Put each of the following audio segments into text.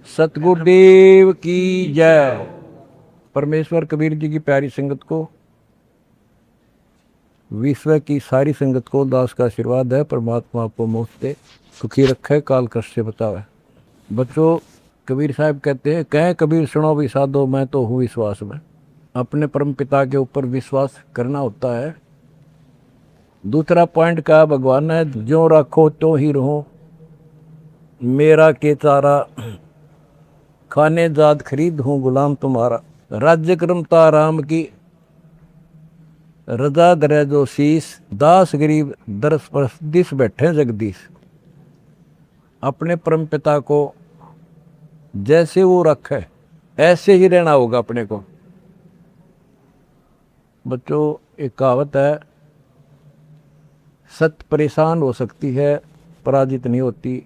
सतगुरुदेव की जय। परमेश्वर कबीर जी की प्यारी संगत को, विश्व की सारी संगत को दास का आशीर्वाद है। परमात्मा आपको मुफ्त दे, सुखी रखे, काल कष्ट से बचावे। बच्चों, कबीर साहब कहते हैं, कहे कबीर सुनो भी साधो, मैं तो हूँ विश्वास में। अपने परम पिता के ऊपर विश्वास करना होता है। दूसरा पॉइंट का भगवान ने, जो रखो तो ही रहो, मेरा के चारा खाने जात खरीद हूँ गुलाम तुम्हारा। राज्य क्रमता राम की रजा दरे जो शीस, दास गरीब दरस पर दिस बैठे जगदीश। अपने परम पिता को जैसे वो रखे ऐसे ही रहना होगा अपने को। बच्चों, एक कहावत है, सत्य परेशान हो सकती है, पराजित नहीं होती,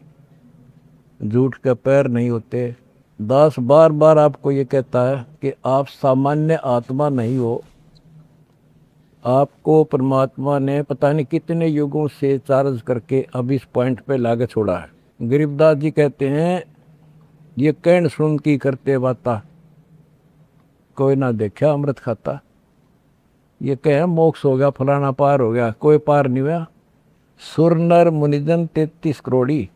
झूठ के पैर नहीं होते। दास बार बार आपको ये कहता है कि आप सामान्य आत्मा नहीं हो। आपको परमात्मा ने पता नहीं कितने युगों से चार्ज करके अब इस पॉइंट पे लाके छोड़ा है। गरीबदास जी कहते हैं, ये कहन सुन की करते बाता, कोई ना देखा अमृत खाता। ये कहे मोक्ष हो गया, फलाना पार हो गया, कोई पार नहीं हुआ। सुर नर मुनिजन 33 करोड़ी,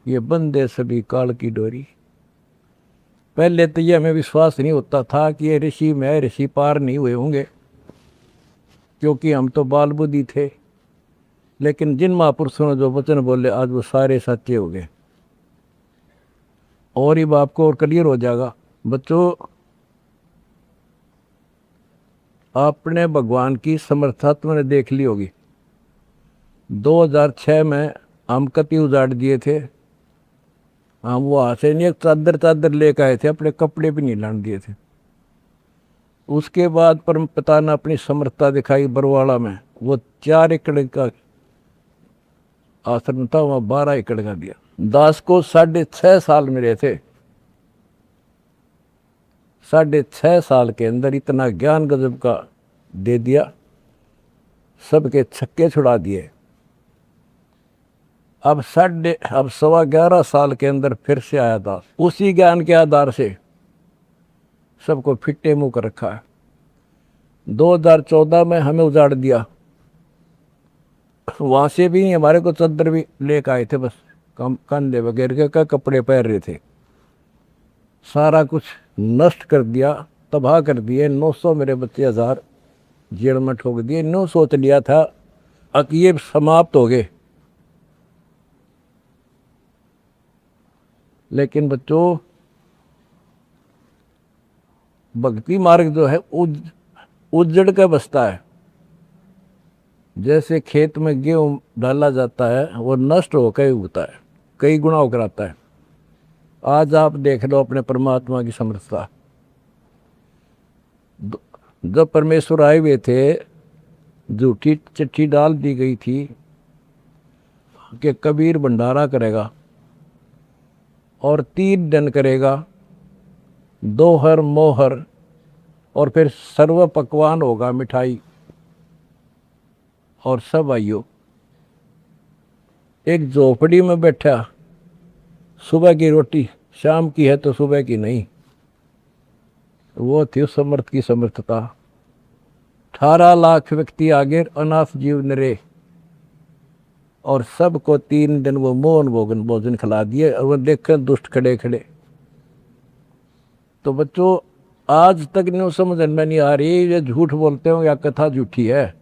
ये बंदे सभी काल की डोरी। पहले तो ये हमें विश्वास नहीं होता था कि ये ऋषि में ऋषि पार नहीं हुए होंगे, क्योंकि हम तो बाल बुद्धि थे। लेकिन जिन महापुरुषों ने जो वचन बोले, आज वो सारे सच्चे हो गए। और ये बाप को और क्लियर हो जाएगा। बच्चों, आपने भगवान की समर्था तुमने देख ली होगी। 2006 में हम कति उजाड़ दिए थे। हम वहाँ से नहीं, एक चादर चादर लेकर आए थे, अपने कपड़े भी नहीं लाने दिए थे। उसके बाद परम पिता ने अपनी समर्थता दिखाई बरवाड़ा में। वो 4 एकड़ का आश्रम था, वहाँ 12 एकड़ का दिया। दास को 6.5 साल मिले थे। 6.5 साल के अंदर इतना ज्ञान गजब का दे दिया, सबके छक्के छुड़ा दिए। अब 11.25 साल के अंदर फिर से आया दास, उसी ज्ञान के आधार से सबको फिट्टे मुंह कर रखा है। 2014 में हमें उजाड़ दिया, वहां से भी हमारे को चद्दर भी लेकर आए थे, बस कंधे वगैरह के कपड़े पहन रहे थे। सारा कुछ नष्ट कर दिया, तबाह कर दिए। 900 मेरे बच्चे 1000 जेल में ठोक दिए। नो सोच लिया था अब ये समाप्त हो गए। लेकिन बच्चों, भक्ति मार्ग जो है उजड़ के बसता है। जैसे खेत में गेहूं डाला जाता है, वो नष्ट होकर उगता है, कई गुना होकर आता है। आज आप देख लो अपने परमात्मा की समर्थता। जब परमेश्वर आए हुए थे, झूठी चिट्ठी डाल दी गई थी कि कबीर भंडारा करेगा और 3 दिन करेगा, दोहर मोहर, और फिर सर्व पकवान होगा, मिठाई और सब आइयो। एक झोपड़ी में बैठा, सुबह की रोटी शाम की है तो सुबह की नहीं। वो थी उस समर्थ की समर्थता। 18 लाख व्यक्ति आगे, अनाथ जीव नरे, और सबको 3 दिन वो मोहन भोजन खिला दिए। और वो देखे दुष्ट खड़े खड़े। तो बच्चों, आज तक नहीं समझ में नहीं आ रही, ये झूठ बोलते हो या कथा झूठी है।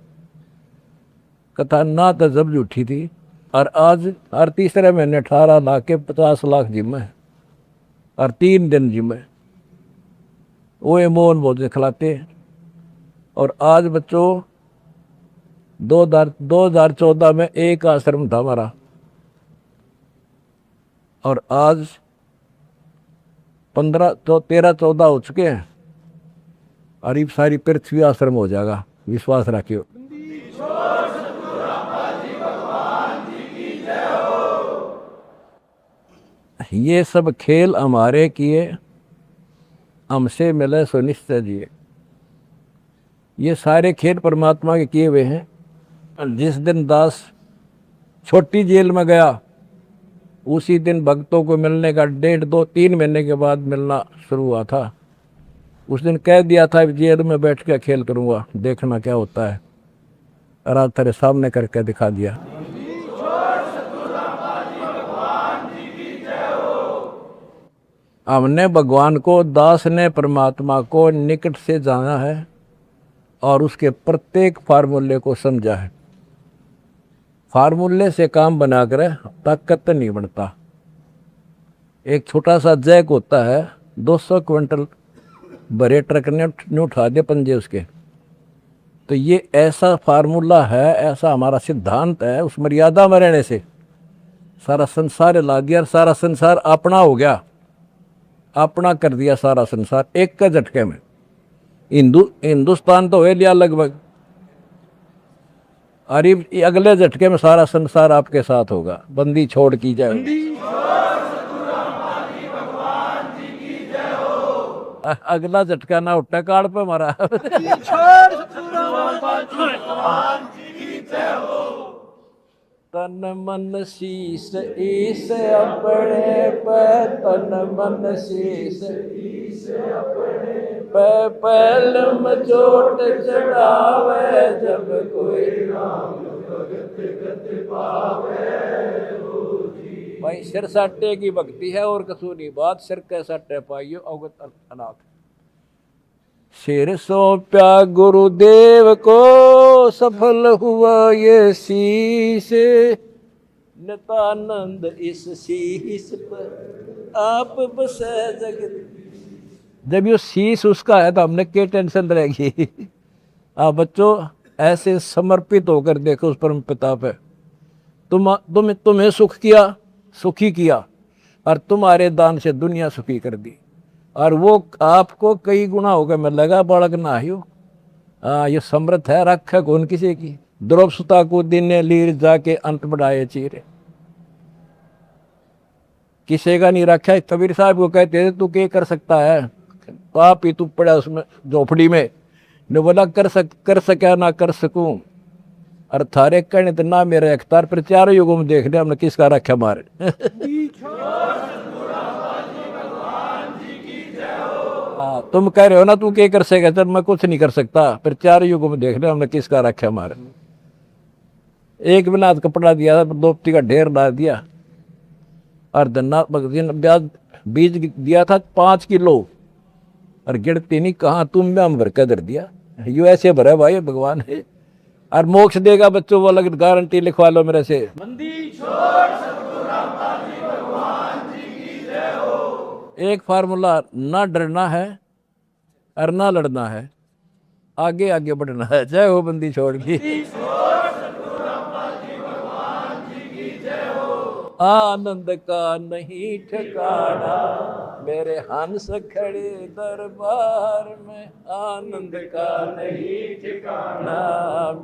कथा ना तो जब झूठी थी, और आज हर तीसरे महीने 18 लाख के 50 लाख जिम्मे, और 3 दिन जिम्मे वो ये मोहन भोजन खिलाते। और आज बच्चों, 2014 में एक आश्रम था हमारा, और आज 13-14 हो चुके हैं, और ये सारी पृथ्वी आश्रम हो जाएगा। विश्वास रखियो। ये सब खेल हमारे किए, हमसे मिले सो निश्चय जिए। ये सारे खेल परमात्मा के किए हुए हैं। जिस दिन दास छोटी जेल में गया, उसी दिन भक्तों को मिलने का 1.5-2-3 महीने के बाद मिलना शुरू हुआ था। उस दिन कह दिया था जेल में बैठ के खेल करूँगा, देखना क्या होता है। और आज तेरे सामने करके दिखा दिया। हमने भगवान को, दास ने परमात्मा को निकट से जाना है और उसके प्रत्येक फार्मूले को समझा है। फार्मूले से काम बनाकर ताकत नहीं बनता। एक छोटा सा जैक होता है, 200 क्विंटल भरे ट्रक ने उठा दे पंजे उसके। तो ये ऐसा फार्मूला है, ऐसा हमारा सिद्धांत है। उस मर्यादा में रहने से सारा संसार ला दिया और सारा संसार अपना हो गया, अपना कर दिया सारा संसार एक का झटके में। हिंदुस्तान तो हो लिया लगभग, और ये अगले झटके में सारा संसार आपके साथ होगा। बंदी छोड़ की जाए। अगला झटका ना उठा काड़ पे मारा। तन मन शीस ईस अपने पे, तन मन शीस ईस अपने पे, पहल में चोट चढ़ावे, जब कोई राम भगत गत पावे। भाई सिर साटे की भक्ति है और कसूनी बात, सिर के साटे पाइयो अवगत अनाथ। सिर सौंप्या गुरुदेव को, सफल हुआ ये शीश, नितानंद इस शीश पर आप बसे जगत। जब ये शीश उसका है तो हमने क्या टेंशन रहेगी। आप बच्चों ऐसे समर्पित होकर देखो उस परम पिता पे। तुम्हें सुख किया, सुखी किया, और तुम्हारे दान से दुनिया सुखी कर दी, और वो आपको कई गुना होकर मिलेगा। बालक ना ही हो, ये समृद्ध है, रख कौन किसी की। द्रौप सुता को दिन लीर जाके अंत बढ़ाए चीरे, किसी का नहीं रखा। कबीर साहब को कहते थे तू क्या कर सकता है, पाप ही तू पड़ा उसमें झोपड़ी में। ने बोला कर सका ना कर सकूं, और थारे कहने तो ना मेरे अख्तार पर, चारों युगों में देख लिया हमने किसका रखा मारे। हाँ, तुम कह रहे हो ना तू क्या कर सकेगा, चल मैं कुछ नहीं कर सकता, फिर चारों युगों में देख लिया हमने किसका रखा मारे। एक बिना कपड़ा दिया था, दोपती का ढेर डाल दिया, और धन्ना ब्याज बीज दिया था 5 किलो, और गिरती नहीं कहाँ तुम में हम भर कर दर दिया। यू ऐसे भरा भाई भगवान है, और मोक्ष देगा बच्चों वो अलग गारंटी लिखवा लो मेरे से। एक फार्मूला, ना डरना है और ना लड़ना है, आगे आगे बढ़ना है। जय हो बंदी छोड़ की। आनंद का नहीं ठिकाना, मेरे हंस खड़े दरबार में। आनंद का नहीं ठिकाना,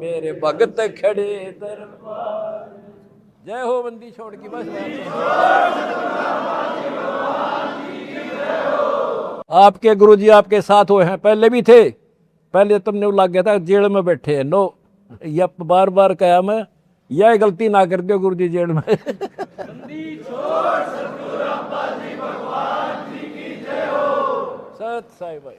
मेरे भगत खड़े दरबार। जय हो बंदी छोड़ की। बस आपके गुरुजी आपके साथ हुए हैं, पहले भी थे। पहले तुमने लग गया था जेल में बैठे हैं। नो, या बार बार कहा मैं, यह गलती ना कर दो गुरुजी जेल में। सत साई भाई।